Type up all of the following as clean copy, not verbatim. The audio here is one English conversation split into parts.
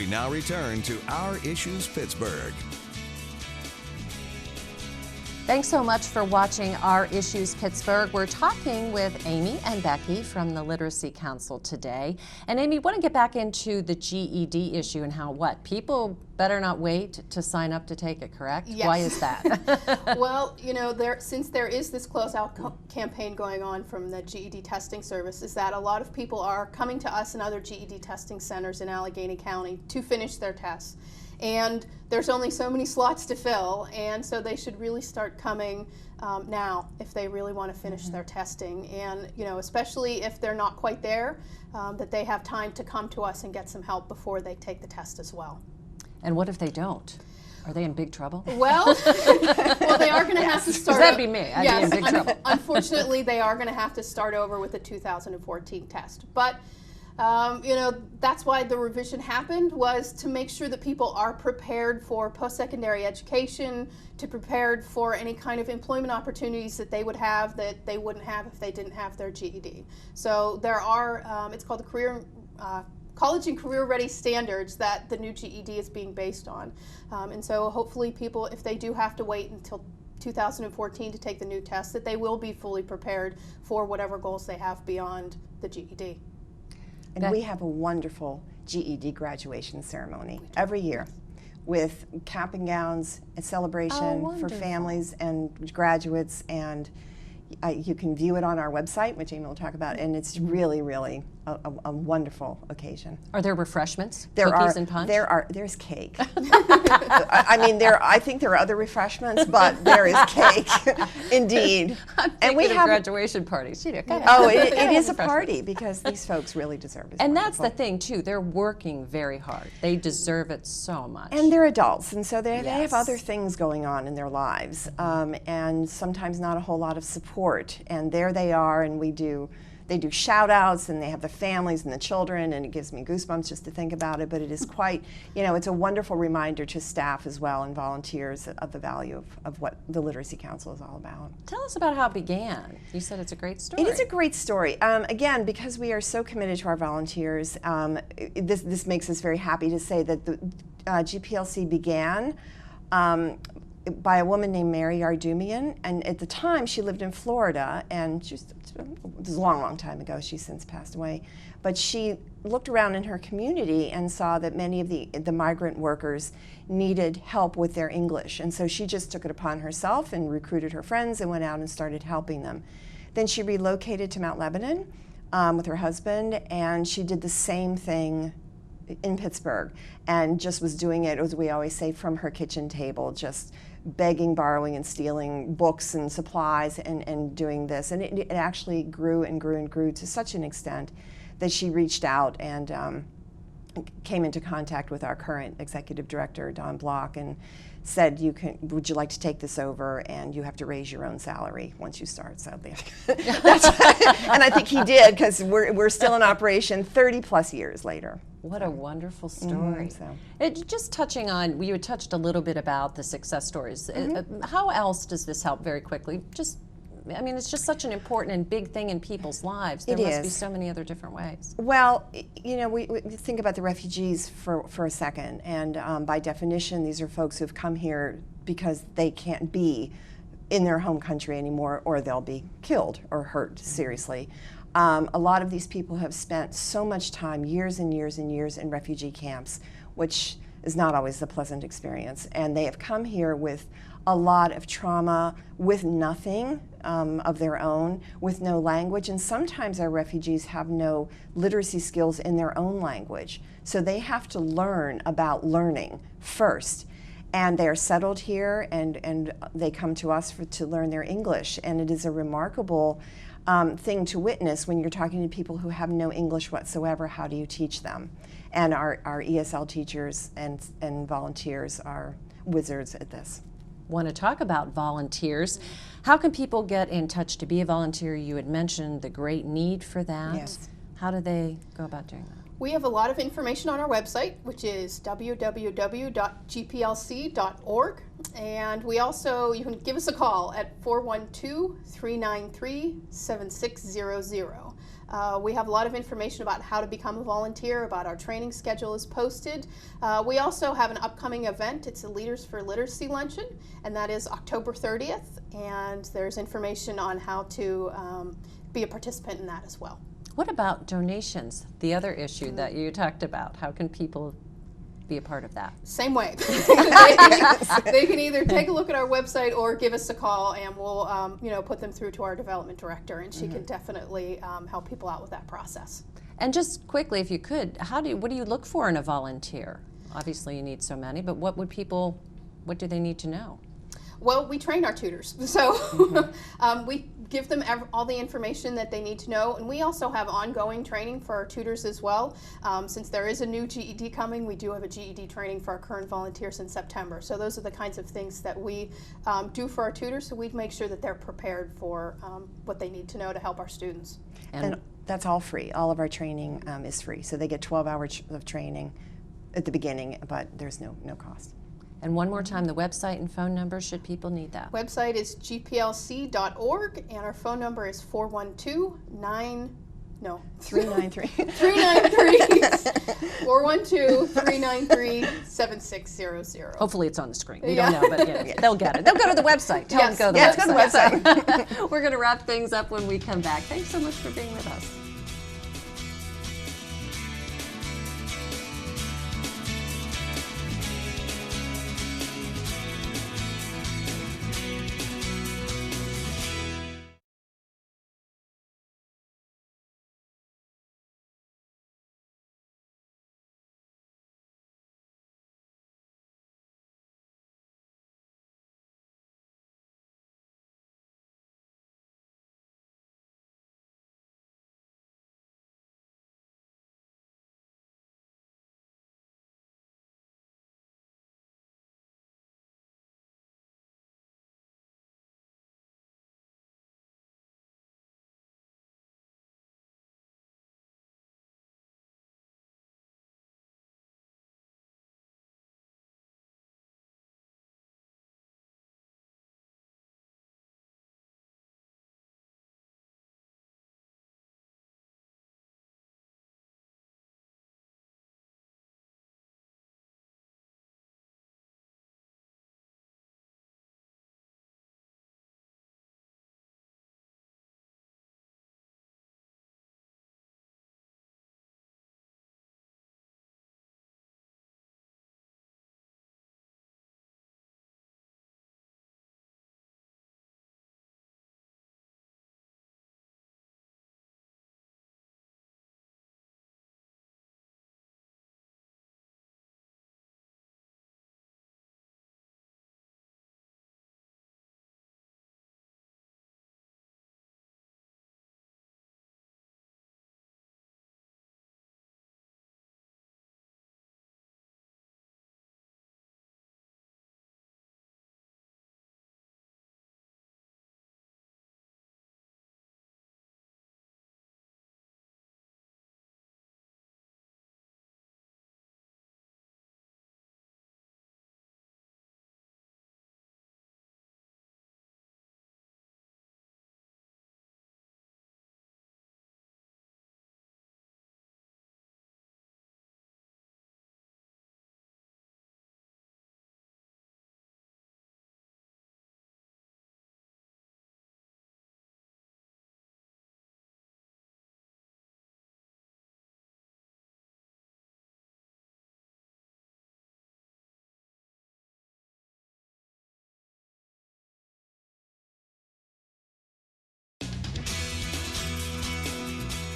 now return to Our Issues Pittsburgh. Thanks so much for watching Our Issues Pittsburgh. We're talking with Amy and Becky from the Literacy Council today. And Amy, want to get back into the GED issue and how people better not wait to sign up to take it, correct? Yes. Why is that? Well, you know, since there is this closeout campaign going on from the GED testing service, is that a lot of people are coming to us and other GED testing centers in Allegheny County to finish their tests. And there's only so many slots to fill, and so they should really start coming now if they really want to finish their testing. And, you know, especially if they're not quite there, that they have time to come to us and get some help before they take the test as well. And what if they don't? Are they in big trouble? Well, they are going to have to start. That'd be me. I'd be in big trouble. Unfortunately, they are going to have to start over with the 2014 test. But you know, that's why the revision happened, was to make sure that people are prepared for post-secondary education, to prepared for any kind of employment opportunities that they would have that they wouldn't have if they didn't have their GED. So there are, it's called the College and Career Ready Standards that the new GED is being based on. And so hopefully people, if they do have to wait until 2014 to take the new test, that they will be fully prepared for whatever goals they have beyond the GED. And we have a wonderful GED graduation ceremony every year with cap and gowns, a celebration for families and graduates, and you can view it on our website, which Amy will talk about, and it's really, really a wonderful occasion. Are there refreshments? Cookies and punch? There's cake. I mean, I think there are other refreshments, but there is cake, indeed. And we have graduation parties. You know, it is a party because these folks really deserve it. And that's the thing too. They're working very hard. They deserve it so much. And they're adults, and so they have other things going on in their lives, and sometimes not a whole lot of support. And there they are, and they do shout outs, and they have the families and the children, and it gives me goosebumps just to think about it. But it is quite, you know, it's a wonderful reminder to staff as well and volunteers of the value of what the Literacy Council is all about. Tell us about how it began. You said it's a great story. It is a great story. Again, because we are so committed to our volunteers, this makes us very happy to say that the GPLC began by a woman named Mary Yardumian, and at the time she lived in Florida, and it was a long, long time ago. She's since passed away, but she looked around in her community and saw that many of the migrant workers needed help with their English, and so she just took it upon herself and recruited her friends and went out and started helping them. Then she relocated to Mount Lebanon with her husband, and she did the same thing in Pittsburgh, and just was doing it, as we always say, from her kitchen table, just begging, borrowing, and stealing books and supplies and doing this. And it actually grew and grew and grew to such an extent that she reached out and came into contact with our current executive director, Don Block, and said, would you like to take this over, and you have to raise your own salary once you start. So and I think he did, because we're still in operation 30 plus years later. What a wonderful story. Just touching on, you had touched a little bit about the success stories. How else does this help, very quickly? I mean, it's just such an important and big thing in people's lives. There must be so many other different ways. Well, you know, we think about the refugees for a second, and by definition, these are folks who've come here because they can't be in their home country anymore, or they'll be killed or hurt seriously. A lot of these people have spent so much time, years and years and years, in refugee camps, which is not always a pleasant experience. And they have come here with a lot of trauma, with nothing of their own, with no language. And sometimes our refugees have no literacy skills in their own language. So they have to learn about learning first. And they are settled here, and they come to us to learn their English. And it is a remarkable thing to witness when you're talking to people who have no English whatsoever. How do you teach them? And our ESL teachers and volunteers are wizards at this. Want to talk about volunteers. How can people get in touch to be a volunteer? You had mentioned the great need for that. Yes. How do they go about doing that? We have a lot of information on our website, which is www.gplc.org. And we also, you can give us a call at 412-393-7600. We have a lot of information about how to become a volunteer, about our training schedule is posted. We also have an upcoming event. It's a Leaders for Literacy Luncheon, and that is October 30th, and there's information on how to be a participant in that as well. What about donations, the other issue that you talked about? How can people be a part of that? Same way. They can either take a look at our website or give us a call, and we'll put them through to our development director, and she can definitely help people out with that process. And just quickly, if you could, what do you look for in a volunteer? Obviously you need so many, but what do they need to know? Well, we train our tutors, so we give them all the information that they need to know, and we also have ongoing training for our tutors as well. Since there is a new GED coming, we do have a GED training for our current volunteers in September. So those are the kinds of things that we do for our tutors, so we make sure that they're prepared for what they need to know to help our students. And that's all free. All of our training is free. So they get 12 hours of training at the beginning, but there's no cost. And one more time, the website and phone number, should people need that? Website is gplc.org, and our phone number is 412-393 412-393-7600. Hopefully it's on the screen. We don't know, but they'll get it. They'll go to the website. Tell them to go to the website. Go to the website. We're going to wrap things up when we come back. Thanks so much for being with us.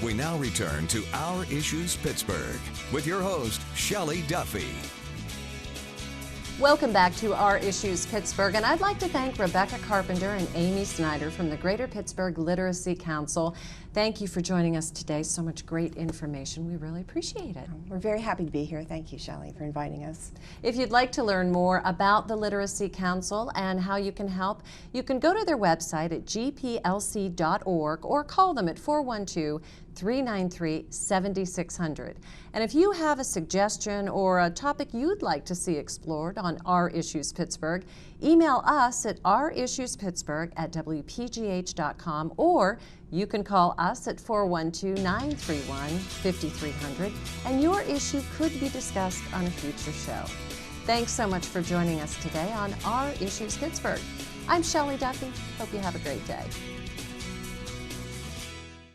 We now return to Our Issues Pittsburgh with your host, Shelley Duffy. Welcome back to Our Issues Pittsburgh, and I'd like to thank Rebecca Carpenter and Amy Snyder from the Greater Pittsburgh Literacy Council. Thank you for joining us today. So much great information. We really appreciate it. We're very happy to be here. Thank you, Shelley, for inviting us. If you'd like to learn more about the Literacy Council and how you can help, you can go to their website at gplc.org or call them at 412 888-393-7600. And if you have a suggestion or a topic you'd like to see explored on Our Issues Pittsburgh, email us at ourissuespittsburgh@wpgh.com, or you can call us at 412-931-5300, and your issue could be discussed on a future show. Thanks so much for joining us today on Our Issues Pittsburgh. I'm Shelley Duffy. Hope you have a great day.